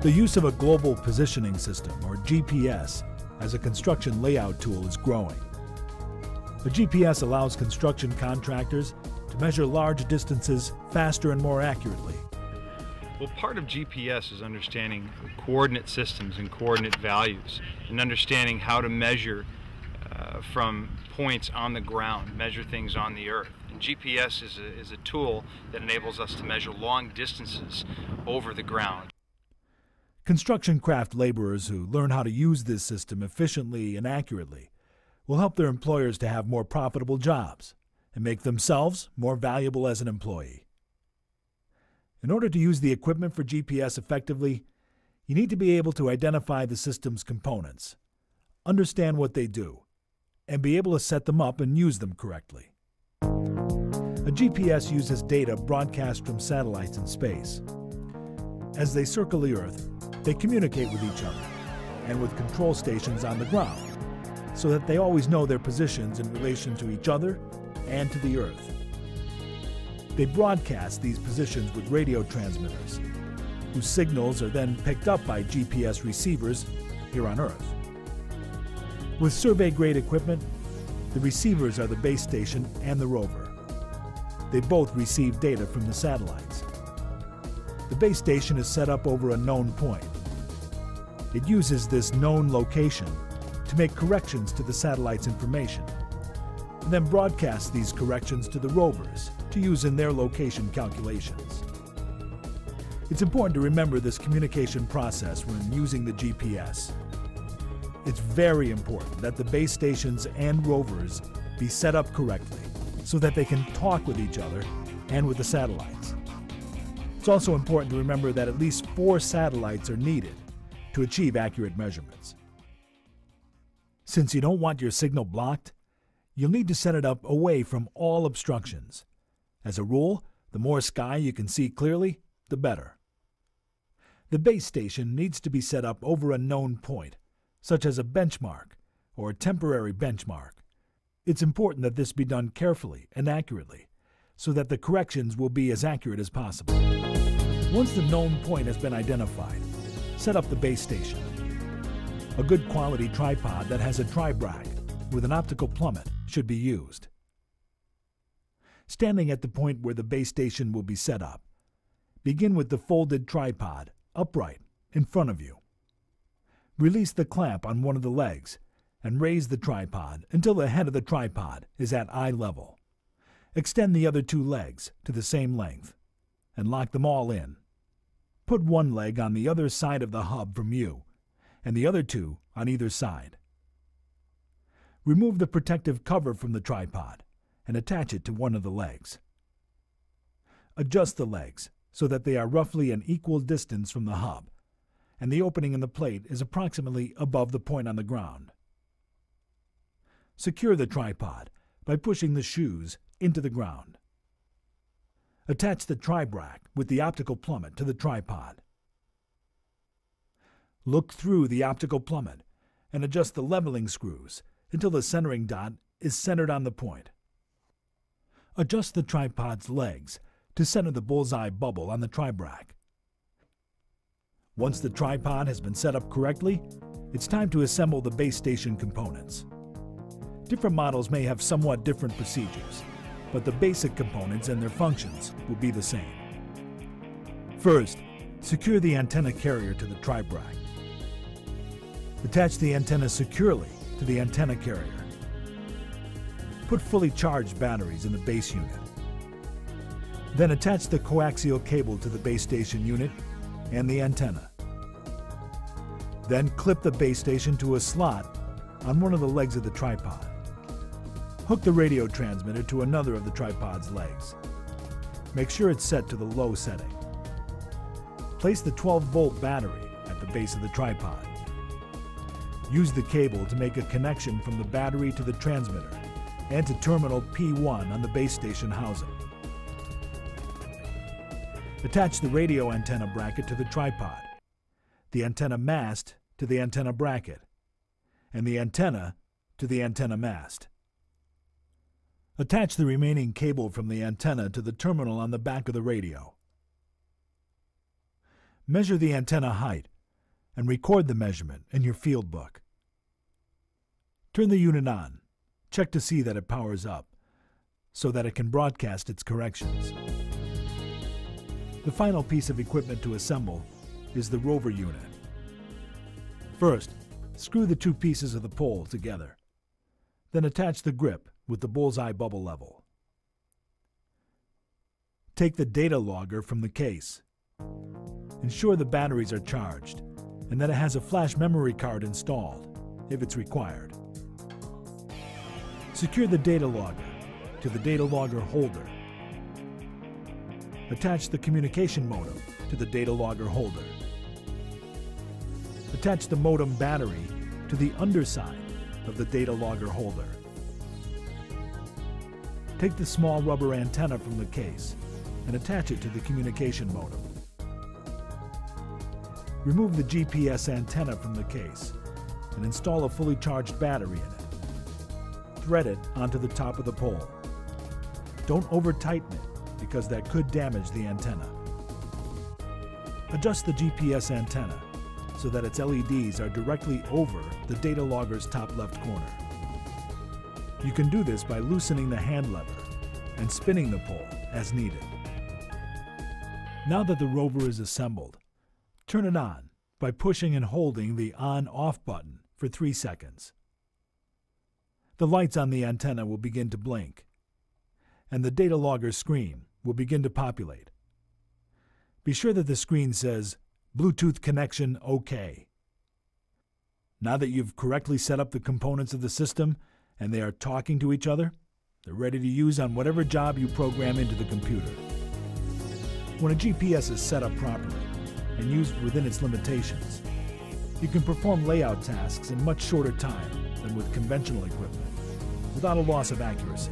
The use of a global positioning system, or GPS, as a construction layout tool is growing. The GPS allows construction contractors to measure large distances faster and more accurately. Well, part of GPS is understanding coordinate systems and coordinate values, and understanding how to measure from points on the ground, measure things on the earth. And GPS is a tool that enables us to measure long distances over the ground. Construction craft laborers who learn how to use this system efficiently and accurately will help their employers to have more profitable jobs and make themselves more valuable as an employee. In order to use the equipment for GPS effectively, you need to be able to identify the system's components, understand what they do, and be able to set them up and use them correctly. A GPS uses data broadcast from satellites in space. As they circle the Earth, they communicate with each other and with control stations on the ground so that they always know their positions in relation to each other and to the Earth. They broadcast these positions with radio transmitters, whose signals are then picked up by GPS receivers here on Earth. With survey-grade equipment, the receivers are the base station and the rover. They both receive data from the satellites. The base station is set up over a known point. It uses this known location to make corrections to the satellite's information, and then broadcasts these corrections to the rovers to use in their location calculations. It's important to remember this communication process when using the GPS. It's very important that the base stations and rovers be set up correctly so that they can talk with each other and with the satellites. It's also important to remember that at least 4 satellites are needed to achieve accurate measurements. Since you don't want your signal blocked, you'll need to set it up away from all obstructions. As a rule, the more sky you can see clearly, the better. The base station needs to be set up over a known point, such as a benchmark or a temporary benchmark. It's important that this be done carefully and accurately, so that the corrections will be as accurate as possible. Once the known point has been identified, set up the base station. A good quality tripod that has a tri-bracket with an optical plummet should be used. Standing at the point where the base station will be set up, begin with the folded tripod upright in front of you. Release the clamp on one of the legs and raise the tripod until the head of the tripod is at eye level. Extend the other 2 legs to the same length and lock them all in. Put one leg on the other side of the hub from you and the other 2 on either side. Remove the protective cover from the tripod and attach it to one of the legs. Adjust the legs so that they are roughly an equal distance from the hub, and the opening in the plate is approximately above the point on the ground. Secure the tripod by pushing the shoes into the ground. Attach the tri-bracket with the optical plummet to the tripod. Look through the optical plummet and adjust the leveling screws until the centering dot is centered on the point. Adjust the tripod's legs to center the bullseye bubble on the tri-bracket. Once the tripod has been set up correctly, it's time to assemble the base station components. Different models may have somewhat different procedures, but the basic components and their functions will be the same. First, secure the antenna carrier to the tri-bracket. Attach the antenna securely to the antenna carrier. Put fully charged batteries in the base unit. Then attach the coaxial cable to the base station unit and the antenna. Then clip the base station to a slot on one of the legs of the tripod. Hook the radio transmitter to another of the tripod's legs. Make sure it's set to the low setting. Place the 12-volt battery at the base of the tripod. Use the cable to make a connection from the battery to the transmitter and to terminal P1 on the base station housing. Attach the radio antenna bracket to the tripod, the antenna mast to the antenna bracket, and the antenna to the antenna mast. Attach the remaining cable from the antenna to the terminal on the back of the radio. Measure the antenna height and record the measurement in your field book. Turn the unit on. Check to see that it powers up so that it can broadcast its corrections. The final piece of equipment to assemble is the rover unit. First, screw the two pieces of the pole together. Then attach the grip with the bullseye bubble level. Take the data logger from the case. Ensure the batteries are charged and that it has a flash memory card installed if it's required. Secure the data logger to the data logger holder. Attach the communication modem to the data logger holder. Attach the modem battery to the underside of the data logger holder. Take the small rubber antenna from the case and attach it to the communication modem. Remove the GPS antenna from the case and install a fully charged battery in it. Thread it onto the top of the pole. Don't over-tighten it because that could damage the antenna. Adjust the GPS antenna so that its LEDs are directly over the data logger's top left corner. You can do this by loosening the hand lever and spinning the pole as needed. Now that the rover is assembled, turn it on by pushing and holding the on-off button for 3 seconds. The lights on the antenna will begin to blink, and the data logger screen will begin to populate. Be sure that the screen says Bluetooth connection OK. Now that you've correctly set up the components of the system and they are talking to each other, they're ready to use on whatever job you program into the computer. When a GPS is set up properly and used within its limitations, you can perform layout tasks in much shorter time than with conventional equipment, without a loss of accuracy.